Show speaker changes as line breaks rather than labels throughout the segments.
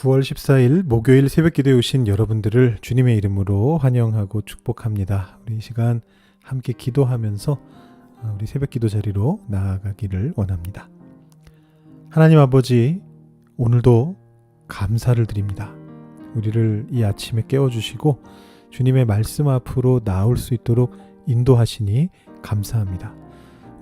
9월 14일 목요일 새벽기도에 오신 여러분들을 주님의 이름으로 환영하고 축복합니다. 우리 이 시간 함께 기도하면서 우리 새벽기도 자리로 나아가기를 원합니다. 하나님 아버지, 오늘도 감사를 드립니다. 우리를 이 아침에 깨워주시고 주님의 말씀 앞으로 나올 수 있도록 인도하시니 감사합니다.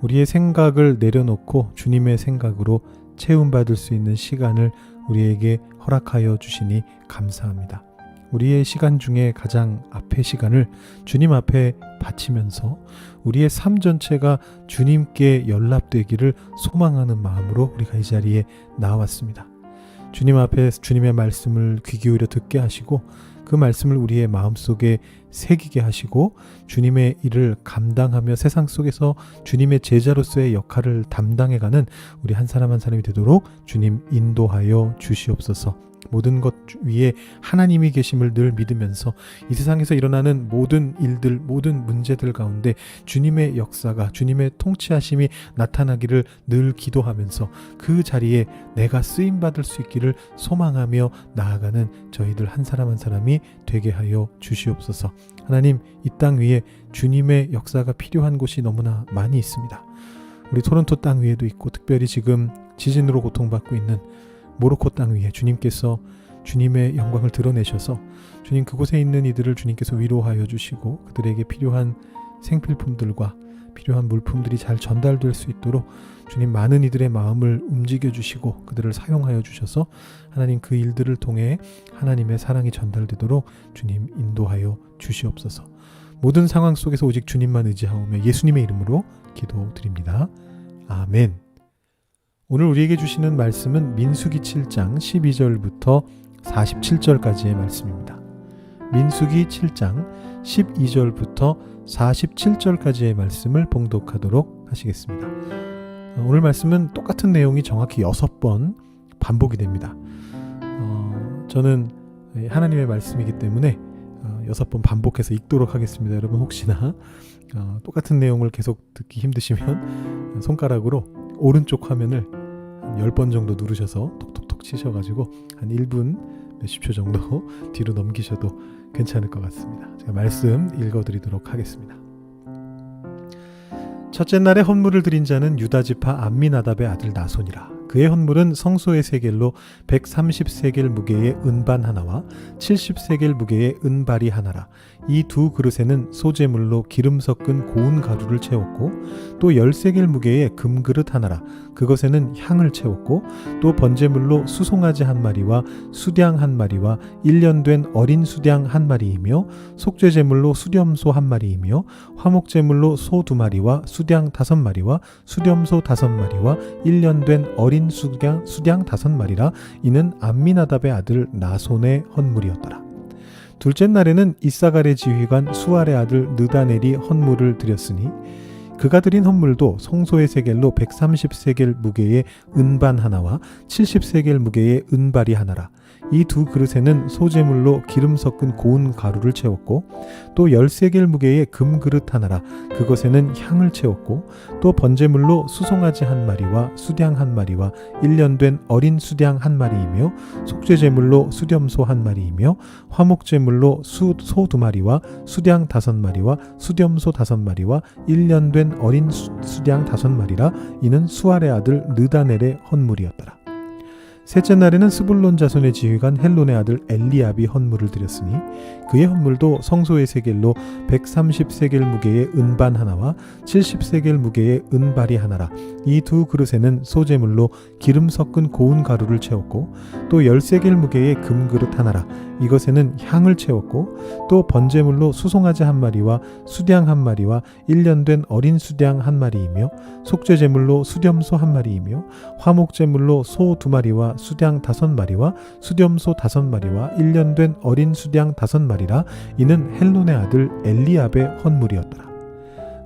우리의 생각을 내려놓고 주님의 생각으로 채움받을 수 있는 시간을 우리에게 허락하여 주시니 감사합니다. 우리의 시간 중에 가장 앞의 시간을 주님 앞에 바치면서 우리의 삶 전체가 주님께 연락되기를 소망하는 마음으로 우리가 이 자리에 나왔습니다. 주님 앞에 주님의 말씀을 귀 기울여 듣게 하시고 그 말씀을 우리의 마음속에 새기게 하시고 주님의 일을 감당하며 세상 속에서 주님의 제자로서의 역할을 담당해가는 우리 한 사람 한 사람이 되도록 주님 인도하여 주시옵소서. 모든 것 위에 하나님이 계심을 늘 믿으면서 이 세상에서 일어나는 모든 일들, 모든 문제들 가운데 주님의 역사가, 주님의 통치하심이 나타나기를 늘 기도하면서 그 자리에 내가 쓰임받을 수 있기를 소망하며 나아가는 저희들 한 사람 한 사람이 되게 하여 주시옵소서. 하나님, 이 땅 위에 주님의 역사가 필요한 곳이 너무나 많이 있습니다. 우리 토론토 땅 위에도 있고, 특별히 지금 지진으로 고통받고 있는 모로코 땅 위에 주님께서 주님의 영광을 드러내셔서 주님 그곳에 있는 이들을 주님께서 위로하여 주시고 그들에게 필요한 생필품들과 필요한 물품들이 잘 전달될 수 있도록 주님 많은 이들의 마음을 움직여 주시고 그들을 사용하여 주셔서 하나님 그 일들을 통해 하나님의 사랑이 전달되도록 주님 인도하여 주시옵소서. 모든 상황 속에서 오직 주님만 의지하오며 예수님의 이름으로 기도드립니다. 아멘. 오늘 우리에게 주시는 말씀은 민수기 7장 12절부터 47절까지의 말씀입니다. 민수기 7장 12절부터 47절까지의 말씀을 봉독하도록 하시겠습니다. 오늘 말씀은 똑같은 내용이 정확히 6번 반복이 됩니다. 저는 하나님의 말씀이기 때문에 6번 반복해서 읽도록 하겠습니다. 여러분 혹시나 똑같은 내용을 계속 듣기 힘드시면 손가락으로 오른쪽 화면을 한 10번 정도 누르셔서 톡톡톡 치셔가지고 한 1분 몇십 초 정도 뒤로 넘기셔도 괜찮을 것 같습니다. 제가 말씀 읽어드리도록 하겠습니다. 첫째 날에 헌물을 드린 자는 유다지파 암미나답의 아들 나손이라. 그의 헌물은 성소의 세겔로 130세겔 무게의 은반 하나와 70세겔 무게의 은발이 하나라. 이 두 그릇에는 소재물로 기름 섞은 고운 가루를 채웠고 또 10세겔 무게의 금그릇 하나라. 그것에는 향을 채웠고 또 번제물로 수송아지 한 마리와 수량 한 마리와 1년 된 어린 수량 한 마리이며 속죄제물로 수렴소 한 마리이며 화목제물로 소 2마리와 수량 5마리와 수렴소 5마리와 1년 된 어린 수량 5마리라. 이는 암미나답의 아들 나손의 헌물이었더라. 둘째 날에는 이사갈의 지휘관 수알의 아들 느다넬이 헌물을 드렸으니 그가 드린 헌물도 성소의 세겔로 130세겔 무게의 은반 하나와 70세겔 무게의 은발이 하나라. 이 두 그릇에는 소재물로 기름 섞은 고운 가루를 채웠고 또 10세겔 무게의 금그릇 하나라. 그것에는 향을 채웠고 또 번제물로 수송아지 한 마리와 수량 한 마리와 1년 된 어린 수량 한 마리이며 속죄제물로 수렴소 한 마리이며 화목제물로 소 2마리와 수량 5마리와 수렴소 5마리와 1년 된 어린 수량 5마리라. 이는 수알의 아들 느다넬의 헌물이었더라. 셋째 날에는 스불론 자손의 지휘관 헬론의 아들 엘리압이 헌물을 드렸으니 그의 헌물도 성소의 세겔로 130세겔 무게의 은반 하나와 70세겔 무게의 은발이 하나라. 이 두 그릇에는 소재물로 기름 섞은 고운 가루를 채웠고 또 10세겔 무게의 금그릇 하나라. 이것에는 향을 채웠고 또 번제물로 수송아지 한 마리와 수량 한 마리와 1년 된 어린 수량 한 마리이며 속죄제물로 수렴소 한 마리이며 화목제물로 소 2마리와 수량 5마리와 수렴소 5마리와 1년 된 어린 수량 5마리라. 이는 헬론의 아들 엘리압의 헌물이었더라.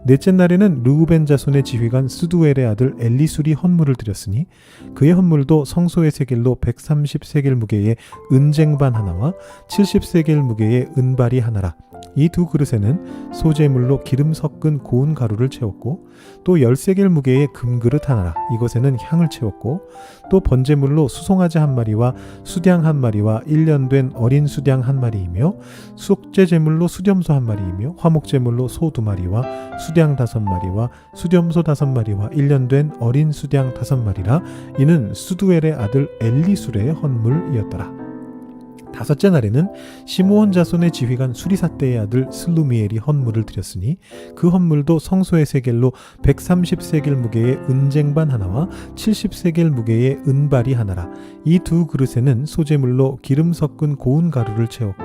넷째 날에는 르우벤 자손의 지휘관 스두엘의 아들 엘리술이 헌물을 드렸으니 그의 헌물도 성소의 세겔로 130세겔 무게의 은쟁반 하나와 70세겔 무게의 은발이 하나라. 이 두 그릇에는 소재물로 기름 섞은 고운 가루를 채웠고 또 13개의 무게의 금그릇 하나라 이것에는 향을 채웠고 또 번제물로 수송아지 한 마리와 수량 한 마리와 1년 된 어린 수량 한 마리이며 속죄제물로 수렴소 한 마리이며 화목제물로 소 2마리와 수량 5마리와 수렴소 5마리와 1년 된 어린 수량 5마리라 이는 수두엘의 아들 엘리술의 헌물이었더라. 다섯째 날에는 시므온 자손의 지휘관 수리사떼의 아들 슬루미엘이 헌물을 드렸으니 그 헌물도 성소의 세겔로 130세겔 무게의 은쟁반 하나와 70세겔 무게의 은발이 하나라. 이 두 그릇에는 소재물로 기름 섞은 고운 가루를 채웠고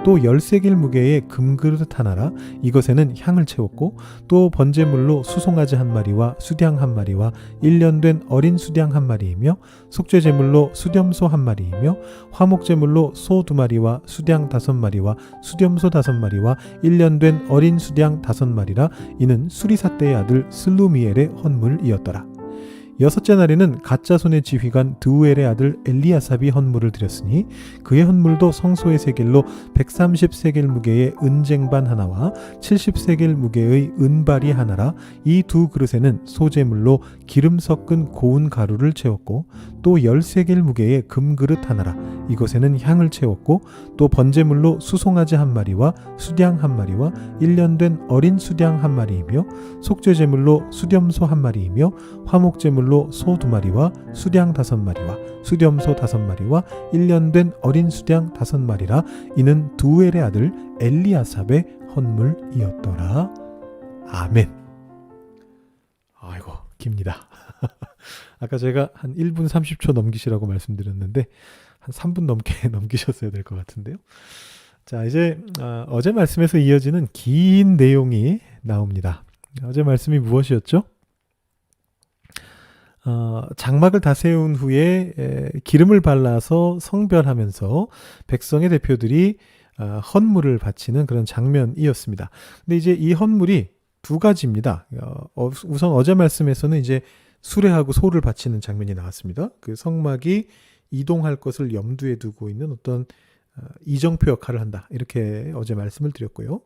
또 10세겔 무게의 금그릇 하나라. 이것에는 향을 채웠고 또 번제물로 수송아지 한 마리와 수량 한 마리와 1년 된 어린 수량 한 마리이며 속죄제물로 수렴소 한 마리이며 화목제물로 소 2마리와 수량 5마리와 수렴소 5마리와 1년 된 어린 수량 5마리라 이는 수리사떼의 아들 슬루미엘의 헌물이었더라. 여섯째 날에는 갓자손의 지휘관 드우엘의 아들 엘리아삽이 헌물을 드렸으니 그의 헌물도 성소의 세겔로 130세겔 무게의 은쟁반 하나와 70세겔 무게의 은발이 하나라. 이 두 그릇에는 소재물로 기름 섞은 고운 가루를 채웠고 또 10세겔 무게의 금그릇 하나라. 이것에는 향을 채웠고 또 번제물로 수송아지 한 마리와 수량 한 마리와 1년 된 어린 수량 한 마리이며 속죄제물로 수렴소 한 마리이며 화목제물로 소 2마리와 수량 5마리와 수렴소 5마리와 1년 된 어린 수량 5마리라. 이는 두엘의 아들 엘리아삽의 헌물이었더라. 아멘. 아이고 깁니다. 아까 제가 한 1분 30초 넘기시라고 말씀드렸는데 한 3분 넘게 넘기셨어야 될 것 같은데요. 자, 이제 어제 말씀에서 이어지는 긴 내용이 나옵니다. 어제 말씀이 무엇이었죠? 장막을 다 세운 후에 기름을 발라서 성별하면서 백성의 대표들이 헌물을 바치는 그런 장면이었습니다. 근데 이제 이 헌물이 두 가지입니다. 우선 어제 말씀에서는 이제 수레하고 소를 바치는 장면이 나왔습니다. 그 성막이 이동할 것을 염두에 두고 있는 어떤 이정표 역할을 한다. 이렇게 어제 말씀을 드렸고요.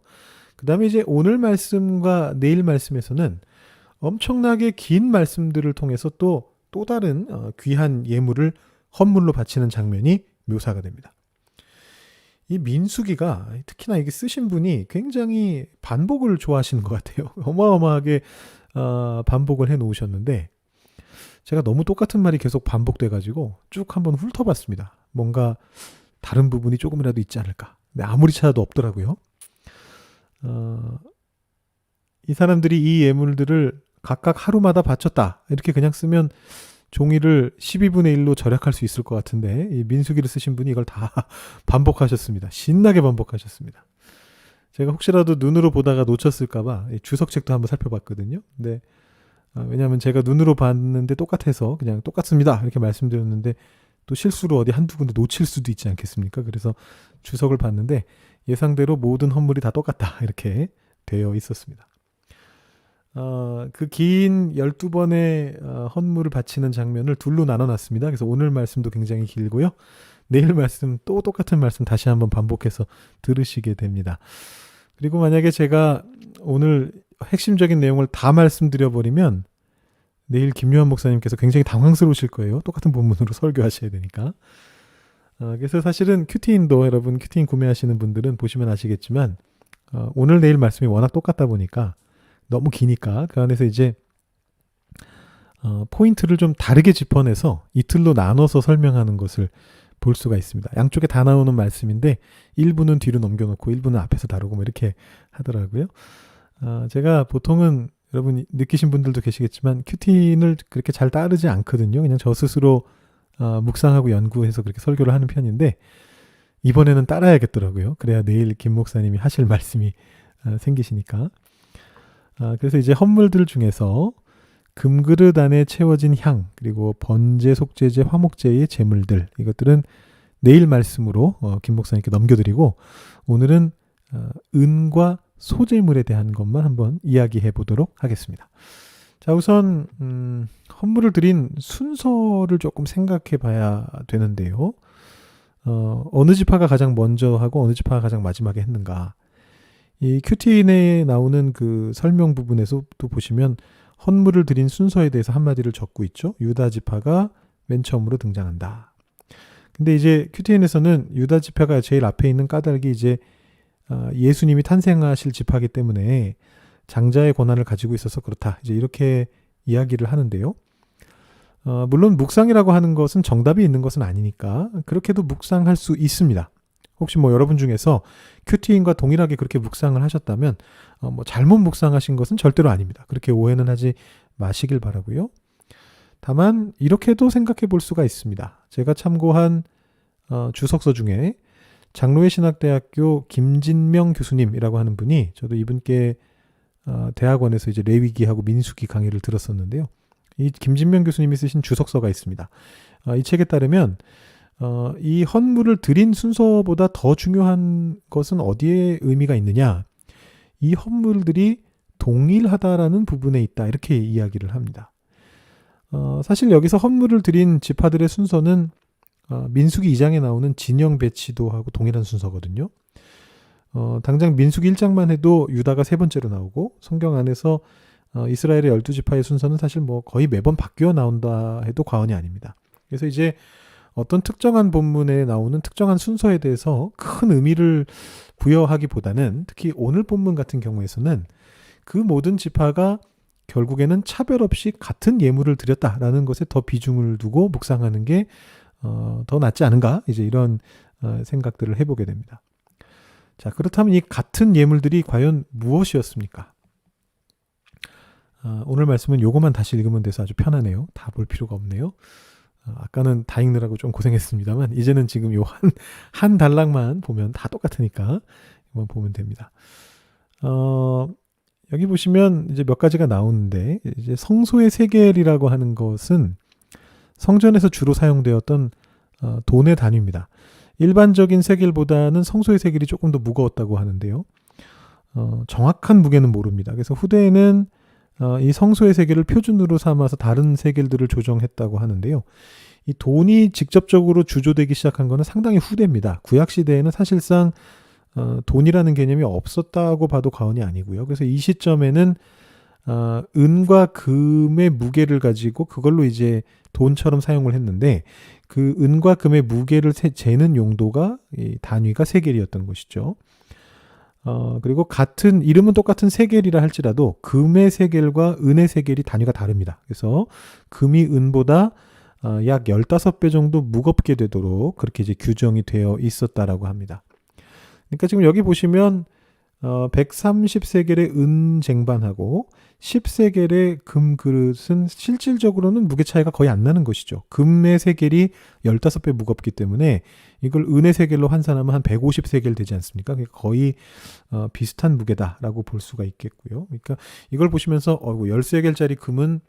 그 다음에 이제 오늘 말씀과 내일 말씀에서는 엄청나게 긴 말씀들을 통해서 또 다른 귀한 예물을 헌물로 바치는 장면이 묘사가 됩니다. 이 민수기가 특히나 이게 쓰신 분이 굉장히 반복을 좋아하시는 것 같아요. 어마어마하게 반복을 해 놓으셨는데 제가 너무 똑같은 말이 계속 반복돼가지고 쭉 한번 훑어봤습니다. 뭔가 다른 부분이 조금이라도 있지 않을까. 근데 아무리 찾아도 없더라고요. 이 사람들이 이 예물들을 각각 하루마다 바쳤다. 이렇게 그냥 쓰면 종이를 12분의 1로 절약할 수 있을 것 같은데 이 민수기를 쓰신 분이 이걸 다 반복하셨습니다. 신나게 반복하셨습니다. 제가 혹시라도 눈으로 보다가 놓쳤을까봐 주석책도 한번 살펴봤거든요. 근데 왜냐하면 제가 눈으로 봤는데 똑같아서 그냥 똑같습니다. 이렇게 말씀드렸는데 또 실수로 어디 한두 군데 놓칠 수도 있지 않겠습니까? 그래서 주석을 봤는데 예상대로 모든 헌물이 다 똑같다. 이렇게 되어 있었습니다. 그 긴 12번의 헌물을 바치는 장면을 둘로 나눠놨습니다. 그래서 오늘 말씀도 굉장히 길고요. 내일 말씀 또 똑같은 말씀 다시 한번 반복해서 들으시게 됩니다. 그리고 만약에 제가 오늘 핵심적인 내용을 다 말씀드려버리면 내일 김요한 목사님께서 굉장히 당황스러우실 거예요. 똑같은 본문으로 설교하셔야 되니까. 그래서 사실은 큐티인도 여러분 큐티인 구매하시는 분들은 보시면 아시겠지만 오늘 내일 말씀이 워낙 똑같다 보니까 너무 기니까 그 안에서 이제 포인트를 좀 다르게 짚어내서 이틀로 나눠서 설명하는 것을 볼 수가 있습니다. 양쪽에 다 나오는 말씀인데 일부는 뒤로 넘겨놓고 일부는 앞에서 다루고 뭐 이렇게 하더라고요. 제가 보통은 여러분 느끼신 분들도 계시겠지만 큐틴을 그렇게 잘 따르지 않거든요. 그냥 저 스스로 묵상하고 연구해서 그렇게 설교를 하는 편인데 이번에는 따라야겠더라고요. 그래야 내일 김 목사님이 하실 말씀이 생기시니까. 그래서 이제 헌물들 중에서 금그릇 안에 채워진 향 그리고 번제, 속죄제, 화목제의 제물들 이것들은 내일 말씀으로 김 목사님께 넘겨드리고 오늘은 은과 소제물에 대한 것만 한번 이야기해 보도록 하겠습니다. 자, 우선 헌물을 드린 순서를 조금 생각해 봐야 되는데요. 어느 지파가 가장 먼저 하고 어느 지파가 가장 마지막에 했는가. 이 큐티인에 나오는 그 설명 부분에서 또 보시면 헌물을 드린 순서에 대해서 한마디를 적고 있죠. 유다 지파가 맨 처음으로 등장한다. 근데 이제 큐티인에서는 유다 지파가 제일 앞에 있는 까닭이 이제 예수님이 탄생하실 지파이기 때문에 장자의 권한을 가지고 있어서 그렇다. 이제 이렇게 이야기를 하는데요. 물론 묵상이라고 하는 것은 정답이 있는 것은 아니니까 그렇게도 묵상할 수 있습니다. 혹시 뭐 여러분 중에서 큐티인과 동일하게 그렇게 묵상을 하셨다면 뭐 잘못 묵상하신 것은 절대로 아닙니다. 그렇게 오해는 하지 마시길 바라고요. 다만 이렇게도 생각해 볼 수가 있습니다. 제가 참고한 주석서 중에 장로회 신학대학교 김진명 교수님이라고 하는 분이, 저도 이분께 대학원에서 이제 레위기하고 민수기 강의를 들었었는데요. 이 김진명 교수님이 쓰신 주석서가 있습니다. 이 책에 따르면 이 헌물을 드린 순서보다 더 중요한 것은 어디에 의미가 있느냐, 이 헌물들이 동일하다라는 부분에 있다, 이렇게 이야기를 합니다. 사실 여기서 헌물을 드린 지파들의 순서는 민수기 2장에 나오는 진영 배치도하고 동일한 순서거든요. 당장 민수기 1장만 해도 유다가 세 번째로 나오고, 성경 안에서 이스라엘의 12지파의 순서는 사실 뭐 거의 매번 바뀌어 나온다 해도 과언이 아닙니다. 그래서 이제 어떤 특정한 본문에 나오는 특정한 순서에 대해서 큰 의미를 부여하기보다는, 특히 오늘 본문 같은 경우에서는 그 모든 지파가 결국에는 차별 없이 같은 예물을 드렸다라는 것에 더 비중을 두고 묵상하는 게 더 낫지 않은가, 이제 이런 생각들을 해보게 됩니다. 자, 그렇다면 이 같은 예물들이 과연 무엇이었습니까? 오늘 말씀은 요것만 다시 읽으면 돼서 아주 편하네요. 다 볼 필요가 없네요. 아까는 다 읽느라고 좀 고생했습니다만, 이제는 지금 요 한 단락만 보면 다 똑같으니까 이만 보면 됩니다. 여기 보시면 이제 몇 가지가 나오는데, 이제 성소의 세겔이라고 하는 것은 성전에서 주로 사용되었던 돈의 단위입니다. 일반적인 세겔보다는 성소의 세겔이 조금 더 무거웠다고 하는데요. 정확한 무게는 모릅니다. 그래서 후대에는 이 성소의 세겔을 표준으로 삼아서 다른 세겔들을 조정했다고 하는데요. 이 돈이 직접적으로 주조되기 시작한 것은 상당히 후대입니다. 구약 시대에는 사실상 돈이라는 개념이 없었다고 봐도 과언이 아니고요. 그래서 이 시점에는 은과 금의 무게를 가지고 그걸로 이제 돈처럼 사용을 했는데, 그 은과 금의 무게를 재는 용도가, 이 단위가 세겔이었던 것이죠. 그리고 같은 이름은 똑같은 세겔이라 할지라도 금의 세겔과 은의 세겔이 단위가 다릅니다. 그래서 금이 은보다 약 15배 정도 무겁게 되도록 그렇게 이제 규정이 되어 있었다라고 합니다. 그러니까 지금 여기 보시면 130세겔의 은 쟁반하고 10세겔의 금 그릇은 실질적으로는 무게 차이가 거의 안 나는 것이죠. 금의 세겔이 15배 무겁기 때문에 이걸 은의 세겔로 환산하면 한 150세겔 되지 않습니까? 그러니까 거의 비슷한 무게다라고 볼 수가 있겠고요. 그러니까 이걸 보시면서 10세겔짜리 금은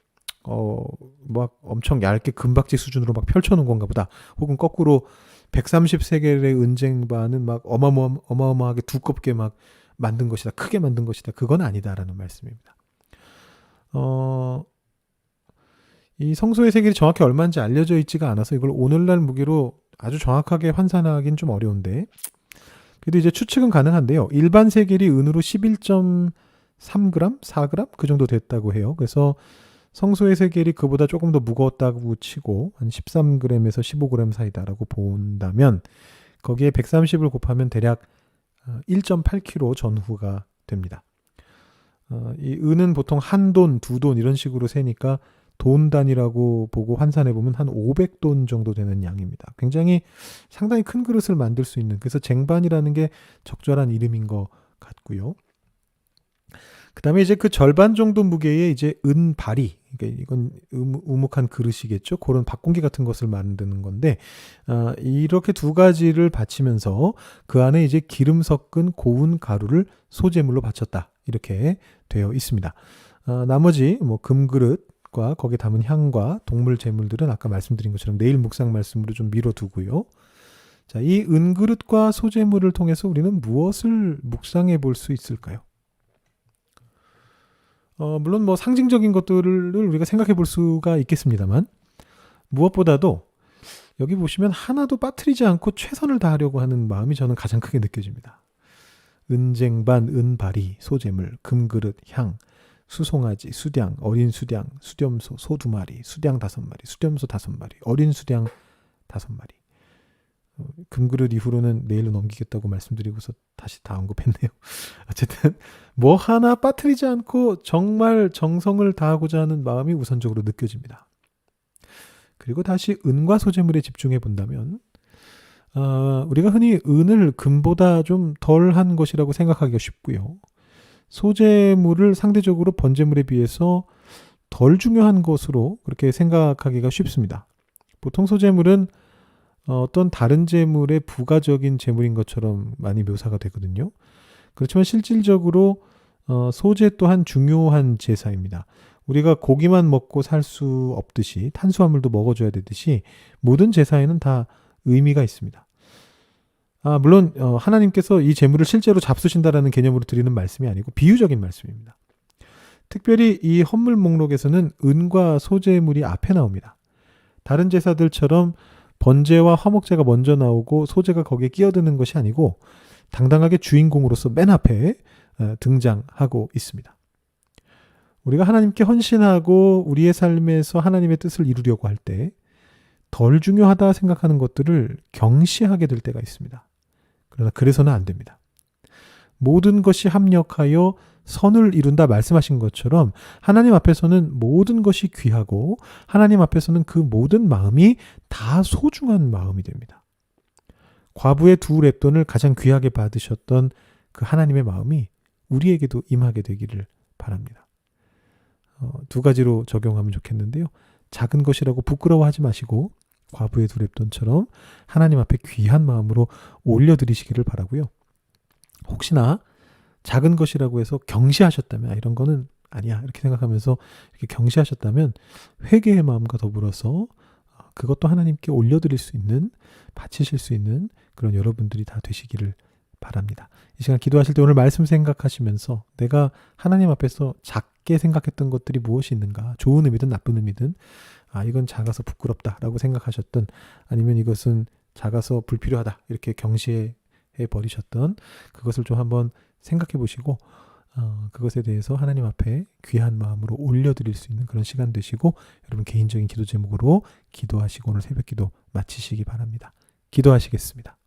막 엄청 얇게 금박지 수준으로 막 펼쳐놓은 건가 보다. 혹은 거꾸로 130세겔의 은쟁반은 막 어마어마하게 두껍게 막 만든 것이다, 크게 만든 것이다, 그건 아니다라는 말씀입니다. 이 성소의 세겔이 정확히 얼마인지 알려져 있지가 않아서 이걸 오늘날 무게로 아주 정확하게 환산하기는 좀 어려운데, 그래도 이제 추측은 가능한데요. 일반 세겔이 은으로 11.3g, 4g 그 정도 됐다고 해요. 그래서 성소의 세겔이 그보다 조금 더 무거웠다고 치고 한 13g에서 15g 사이다라고 본다면, 거기에 130을 곱하면 대략 1.8kg 전후가 됩니다. 이 은은 보통 한 돈, 두 돈 이런 식으로 세니까 돈 단위라고 보고 환산해 보면 한 500돈 정도 되는 양입니다. 굉장히 상당히 큰 그릇을 만들 수 있는, 그래서 쟁반이라는 게 적절한 이름인 것 같고요. 그 다음에 이제 그 절반 정도 무게의 이제 은바리, 그러니까 이건 우묵한 그릇이겠죠. 그런 박공기 같은 것을 만드는 건데, 이렇게 두 가지를 바치면서 그 안에 이제 기름 섞은 고운 가루를 소재물로 바쳤다, 이렇게 되어 있습니다. 나머지 뭐 금그릇과 거기에 담은 향과 동물 제물들은 아까 말씀드린 것처럼 내일 묵상 말씀으로 좀 미뤄두고요. 자, 이 은그릇과 소재물을 통해서 우리는 무엇을 묵상해 볼 수 있을까요? 물론 뭐 상징적인 것들을 우리가 생각해 볼 수가 있겠습니다만, 무엇보다도 여기 보시면 하나도 빠뜨리지 않고 최선을 다하려고 하는 마음이 저는 가장 크게 느껴집니다. 은쟁반, 은바리, 소재물, 금그릇, 향, 수송아지, 수량, 어린 수량, 수렴소, 소 2마리, 수량 5마리, 수렴소 5마리, 어린 수량 5마리. 금그릇 이후로는 내일로 넘기겠다고 말씀드리고서 다시 다 언급했네요. 어쨌든 뭐 하나 빠뜨리지 않고 정말 정성을 다하고자 하는 마음이 우선적으로 느껴집니다. 그리고 다시 은과 소재물에 집중해 본다면 우리가 흔히 은을 금보다 좀 덜한 것이라고 생각하기가 쉽고요. 소재물을 상대적으로 번제물에 비해서 덜 중요한 것으로 그렇게 생각하기가 쉽습니다. 보통 소재물은 어떤 다른 재물의 부가적인 재물인 것처럼 많이 묘사가 되거든요. 그렇지만 실질적으로 소재 또한 중요한 제사입니다. 우리가 고기만 먹고 살 수 없듯이 탄수화물도 먹어줘야 되듯이 모든 제사에는 다 의미가 있습니다. 물론 하나님께서 이 재물을 실제로 잡수신다라는 개념으로 드리는 말씀이 아니고 비유적인 말씀입니다. 특별히 이 헌물 목록에서는 은과 소재물이 앞에 나옵니다. 다른 제사들처럼 번제와 화목제가 먼저 나오고 소재가 거기에 끼어드는 것이 아니고 당당하게 주인공으로서 맨 앞에 등장하고 있습니다. 우리가 하나님께 헌신하고 우리의 삶에서 하나님의 뜻을 이루려고 할 때 덜 중요하다 생각하는 것들을 경시하게 될 때가 있습니다. 그러나 그래서는 안 됩니다. 모든 것이 합력하여 선을 이룬다 말씀하신 것처럼 하나님 앞에서는 모든 것이 귀하고 하나님 앞에서는 그 모든 마음이 다 소중한 마음이 됩니다. 과부의 2렙돈을 가장 귀하게 받으셨던 그 하나님의 마음이 우리에게도 임하게 되기를 바랍니다. 2가지로 적용하면 좋겠는데요. 작은 것이라고 부끄러워하지 마시고 과부의 2렙돈처럼 하나님 앞에 귀한 마음으로 올려드리시기를 바라고요. 혹시나 작은 것이라고 해서 경시하셨다면 이런 거는 아니야 이렇게 생각하면서 이렇게 경시하셨다면 회개의 마음과 더불어서 그것도 하나님께 올려드릴 수 있는 바치실 수 있는 그런 여러분들이 다 되시기를 바랍니다. 이 시간 기도하실 때 오늘 말씀 생각하시면서 내가 하나님 앞에서 작게 생각했던 것들이 무엇이 있는가, 좋은 의미든 나쁜 의미든 이건 작아서 부끄럽다라고 생각하셨던, 아니면 이것은 작아서 불필요하다 이렇게 경시해 버리셨던 그것을 좀 한번 생각해 보시고 그것에 대해서 하나님 앞에 귀한 마음으로 올려드릴 수 있는 그런 시간 되시고, 여러분 개인적인 기도 제목으로 기도하시고 오늘 새벽 기도 마치시기 바랍니다. 기도하시겠습니다.